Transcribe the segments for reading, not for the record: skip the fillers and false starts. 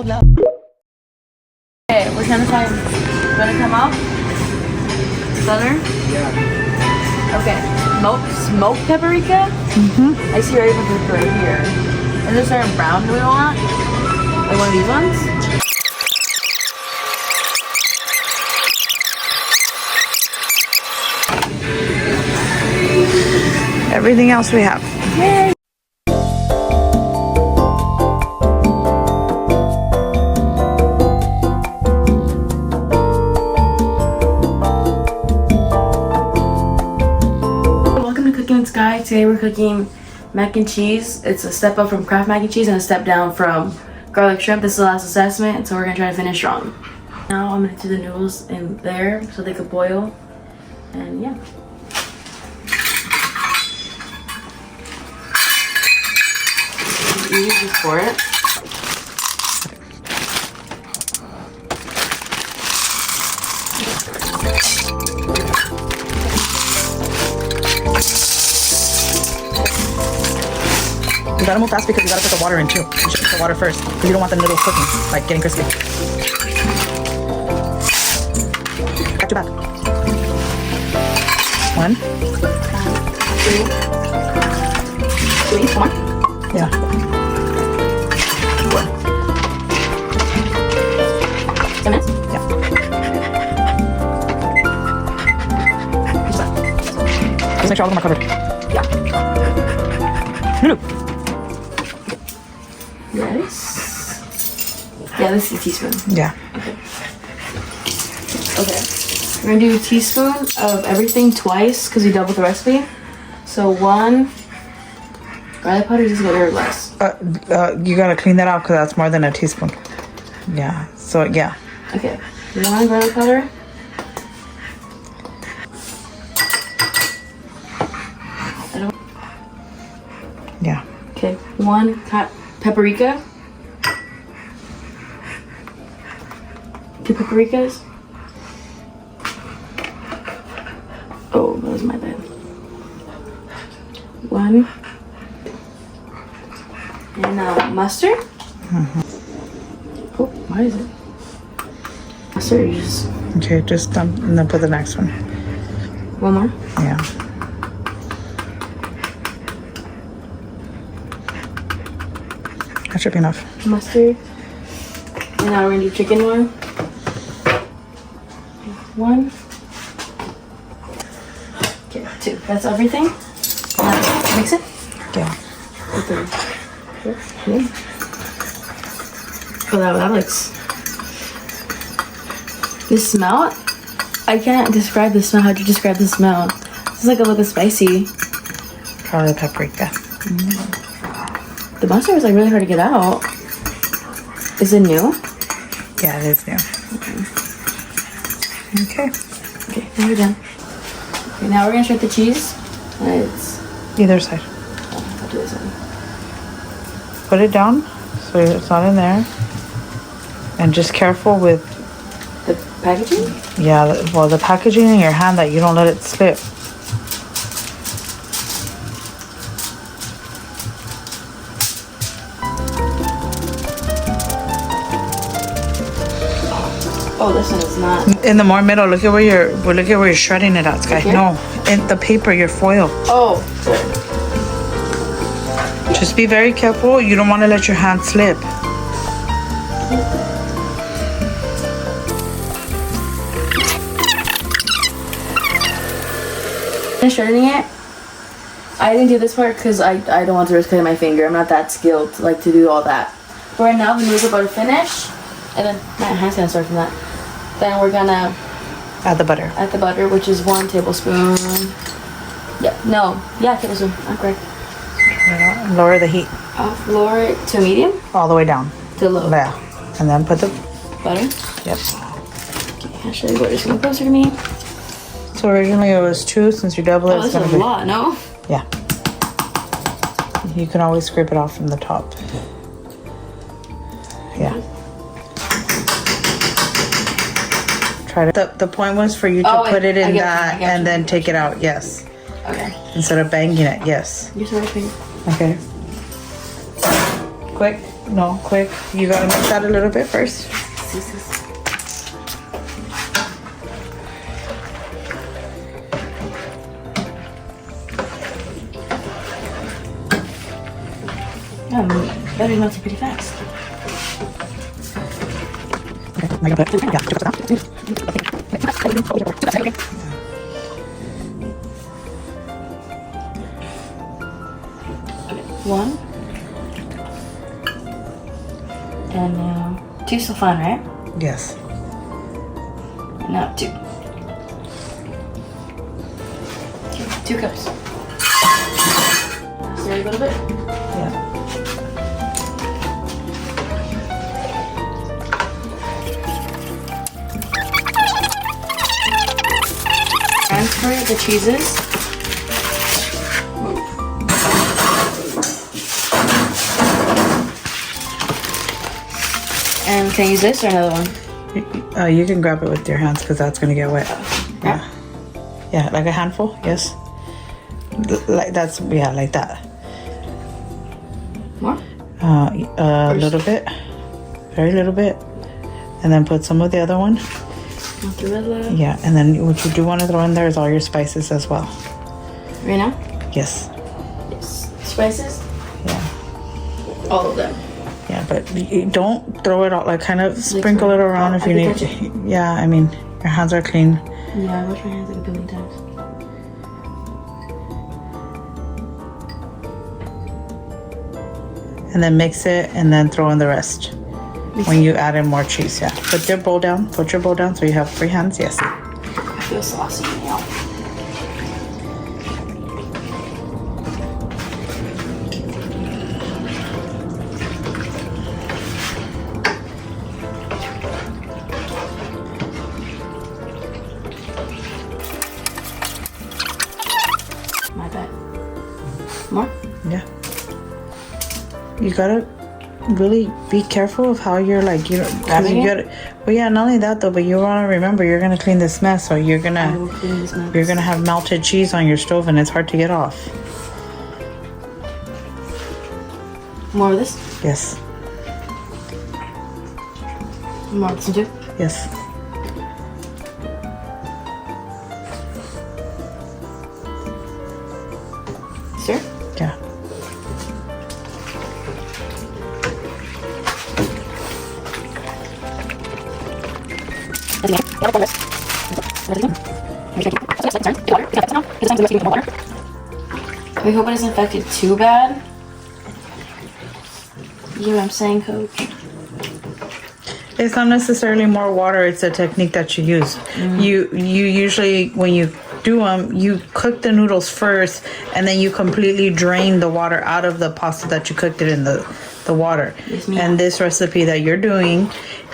Okay, we're trying to find. Gonna come out? Butter? Yeah. Okay. Smoked paprika? I see right here. Is there a certain brown we want? Like one of these ones? Everything else we have. Yay! Welcome to Cooking with Sky. Today we're cooking mac and cheese. It's a step up from Kraft mac and cheese and a step down from garlic shrimp. This is the last assessment, so we're gonna try to finish strong. Now I'm gonna do the noodles in there so they could boil, and yeah. You just pour it. You gotta move fast because you gotta put the water in too. You should put the water first because you don't want the noodles cooking, like getting crispy. Back to back. 1, 2, 3, 4. yeah. 10 minutes? Yeah. Just make sure all of them are covered. Yeah. Noodle. Yes. Yeah, this is a teaspoon. Yeah. Okay. We're gonna do a teaspoon of everything twice because we doubled the recipe. So 1 garlic powder, just a little less. You gotta clean that out because that's more than a teaspoon. Yeah. So yeah. Okay. 1 garlic powder. Yeah. Okay. 1 paprika. 2 paprikas. Oh, that was my bad. 1. And mustard. Oh, what is it? Mustard. Just Okay, just dump and then put the next one. 1 more. Yeah. That should be enough. Mustard. And now we're gonna do chicken one. 1. Okay, 2. That's everything. Now mix it. Yeah. Okay. Oh, that looks. The smell? I can't describe the smell. How'd you describe the smell? It's like a little spicy. Probably paprika. The mustard was like really hard to get out. Is it new? Yeah, it is new. Okay. Okay, now we're done. Okay, now we're gonna shred the cheese. It's. Either side. I'll do this one. Put it down so it's not in there. And just careful with, The packaging? yeah, well, the packaging in your hand that you don't let it slip. Oh, this one is not. In the more middle, look at where you're shredding it at, Sky. Here? No, in the paper, your foil. Oh, good. Just be very careful. You don't want to let your hand slip. Shredding it. I didn't do this part because I don't want to risk cutting my finger. I'm not that skilled like to do all that. But right now the noodles are about to finish, and then my hand's gonna start from that. Then we're gonna Add the butter. add the butter, which is 1 tablespoon. Yep. No. Yeah, tablespoon. I'm correct. Lower the heat I'll lower it to medium all the way down. to low. Yeah. And then put the, Butter. yep. Okay, actually, butter's gonna closer to me. So originally it was 2, since you double it, Oh, it's this gonna is a be, lot. No. yeah. You can always scrape it off from the top. Yeah. Try to, the point was for you to Oh, wait, put it I in get that you, I get and you. then take it out, yes. Okay. Instead of banging it, yes. You're so right. Okay. Quick. No, quick. You gotta mix that a little bit first. Better melted pretty fast. One. And now 2 still fine, right? Yes. And now 2. Okay, 2 cups. Stir a little bit. Yeah. Transfer the cheeses. And can I use this or another one? You can grab it with your hands because that's gonna get wet. Yeah. Yeah, like a handful. Yes. Like that's like that. More? A little bit, very little bit, and then put some of the other one. Mozzarella. Yeah, and then what you do want to throw in there is all your spices as well. Right now? Yes. Yes. Spices? Yeah. All of them. Yeah, but you don't throw it all. Like kind of sprinkle it around if I you can need. touch it. Yeah, I mean your hands are clean. Yeah, I wash my hands like a billion times. And then mix it, and then throw in the rest. When you add in more cheese, yeah. Put your bowl down. Put your bowl down so you have free hands. Yes. I feel saucy now. My bad. More? Yeah. You gotta really be careful of how you're like, you know, 'cause Grabbing you it? gotta. Well, yeah, not only that though, but you wanna remember you're gonna clean this mess, so you're I gonna will clean this mess. you're gonna have melted cheese on your stove, and it's hard to get off. More of this? Yes. More of this one too? Yes. Sir? Yeah. We hope it isn't infected too bad. You know what I'm saying, Coach? It's not necessarily more water. It's a technique that you use. You usually, when you do them, you cook the noodles first, and then you completely drain the water out of the pasta that you cooked it in the water. Yes, ma'am. And this recipe that you're doing,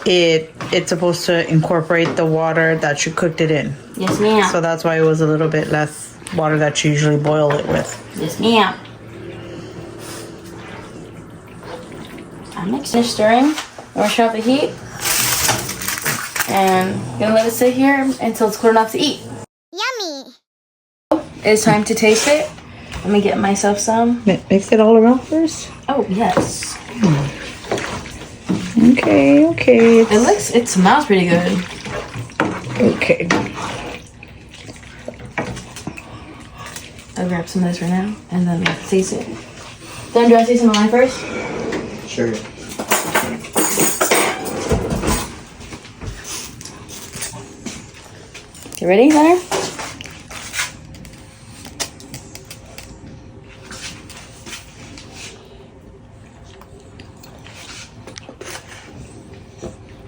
it's supposed to incorporate the water that you cooked it in. Yes, ma'am. So that's why it was a little bit less water that you usually boil it with. Yes, ma'am. I'm next finish stirring. We're gonna shut off the heat. And gonna let it sit here until it's cool enough to eat. Yummy. It's time to taste it. Let me get myself some. Mix it all around first. Oh, yes. Okay. It smells pretty good. Okay. I'll grab some of this right now and then let's taste it. Then do I taste some of mine first? Sure. You ready, Hunter?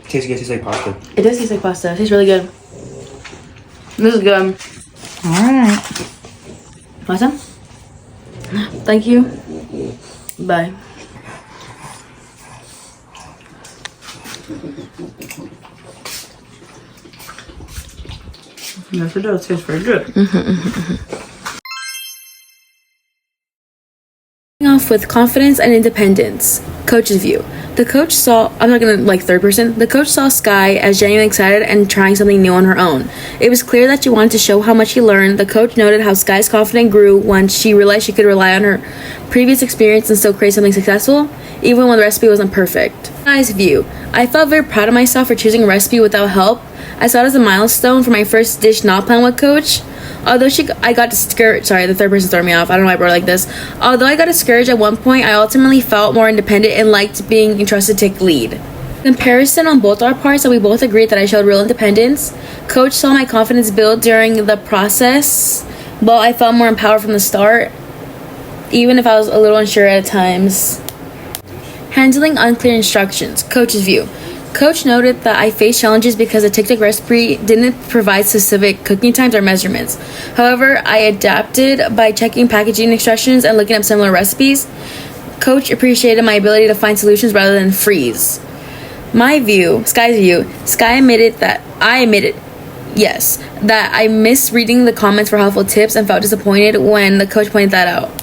Tastes like pasta. It does taste like pasta. It tastes really good. This is good. All right. Want some? Thank you. Bye. Yes, it does taste very good. myself with confidence and independence. Coach's view. The coach saw, I'm not gonna like third person, the coach saw Sky as genuinely excited and trying something new on her own. It was clear that she wanted to show how much she learned. The coach noted how Sky's confidence grew once she realized she could rely on her previous experience and still create something successful, even when the recipe wasn't perfect. Sky's view. I felt very proud of myself for choosing a recipe without help. I saw it as a milestone for my first dish not planned with coach. Although I got discouraged, sorry, the third person threw me off. I don't know why I brought it like this. Although I got discouraged at one point, I ultimately felt more independent and liked being entrusted to take lead. Comparison on both our parts, and we both agreed that I showed real independence. Coach saw my confidence build during the process, while I felt more empowered from the start, even if I was a little unsure at times. Handling unclear instructions. Coach's view. Coach noted that I faced challenges because the TikTok recipe didn't provide specific cooking times or measurements. However, I adapted by checking packaging instructions and looking up similar recipes. Coach appreciated my ability to find solutions rather than freeze. My view, Sky's view, Sky admitted that I missed reading the comments for helpful tips and felt disappointed when the coach pointed that out.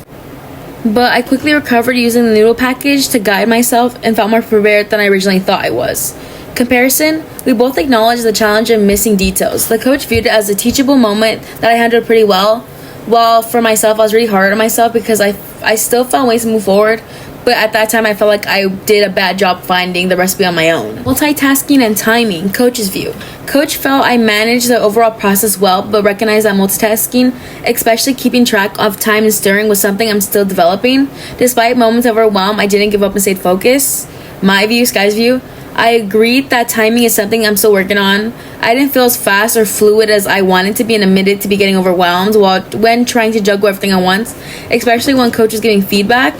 But I quickly recovered using the noodle package to guide myself and felt more prepared than I originally thought I was. Comparison, we both acknowledged the challenge of missing details. The coach viewed it as a teachable moment that I handled pretty well, while for myself I was really hard on myself because I still found ways to move forward, but at that time I felt like I did a bad job finding the recipe on my own. Multitasking and timing, coach's view. Coach felt I managed the overall process well, but recognized that multitasking, especially keeping track of time and stirring, was something I'm still developing. Despite moments of overwhelm, I didn't give up and stayed focused. My view, Sky's view. I agreed that timing is something I'm still working on. I didn't feel as fast or fluid as I wanted to be and admitted to be getting overwhelmed when trying to juggle everything at once, especially when coach is giving feedback.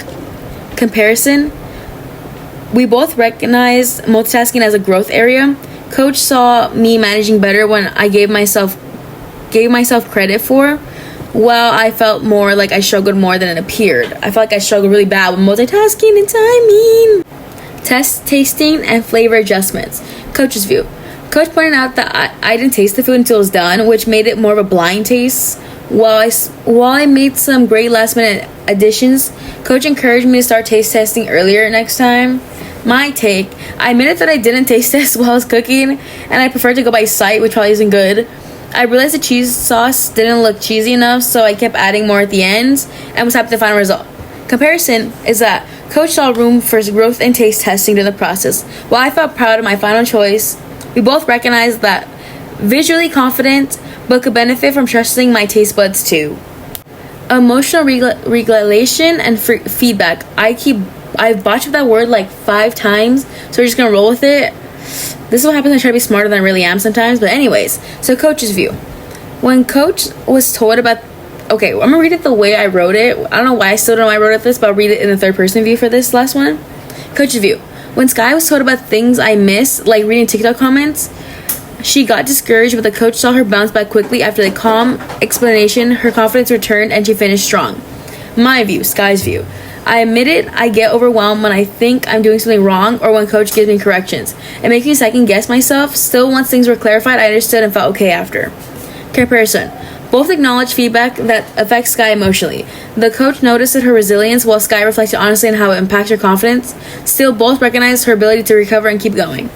Comparison, we both recognized multitasking as a growth area. Coach saw me managing better when I gave myself credit for, while I felt more like I struggled more than it appeared. I felt like I struggled really bad with multitasking and timing. Test tasting and flavor adjustments. Coach's view. Coach pointed out that I didn't taste the food until it was done, which made it more of a blind taste. While I made some great last minute additions, Coach encouraged me to start taste testing earlier next time. My take, I admitted that I didn't taste test while I was cooking, and I preferred to go by sight, which probably isn't good. I realized the cheese sauce didn't look cheesy enough, so I kept adding more at the end, and was happy to find a result. Comparison is that Coach saw room for growth and taste testing during the process. While I felt proud of my final choice, we both recognized that visually confident, but could benefit from trusting my taste buds too. Emotional regulation and feedback. I've botched that word like 5 times, so we're just gonna roll with it. This is what happens when I try to be smarter than I really am sometimes. But anyways, so coach's view. When coach was told about, okay, I'm gonna read it the way I wrote it. I don't know why I still don't know why I wrote it this, but I'll read it in the third person view for this last one. Coach's view. When Sky was told about things I missed, like reading TikTok comments, she got discouraged, but the coach saw her bounce back quickly. After the calm explanation, her confidence returned and she finished strong. My view, Sky's view. I admit it, I get overwhelmed when I think I'm doing something wrong or when coach gives me corrections. It makes me second guess myself. Still, once things were clarified, I understood and felt okay after. Comparison. Both acknowledge feedback that affects Sky emotionally. The coach noticed her resilience while Sky reflected honestly on how it impacts her confidence. Still, both recognize her ability to recover and keep going.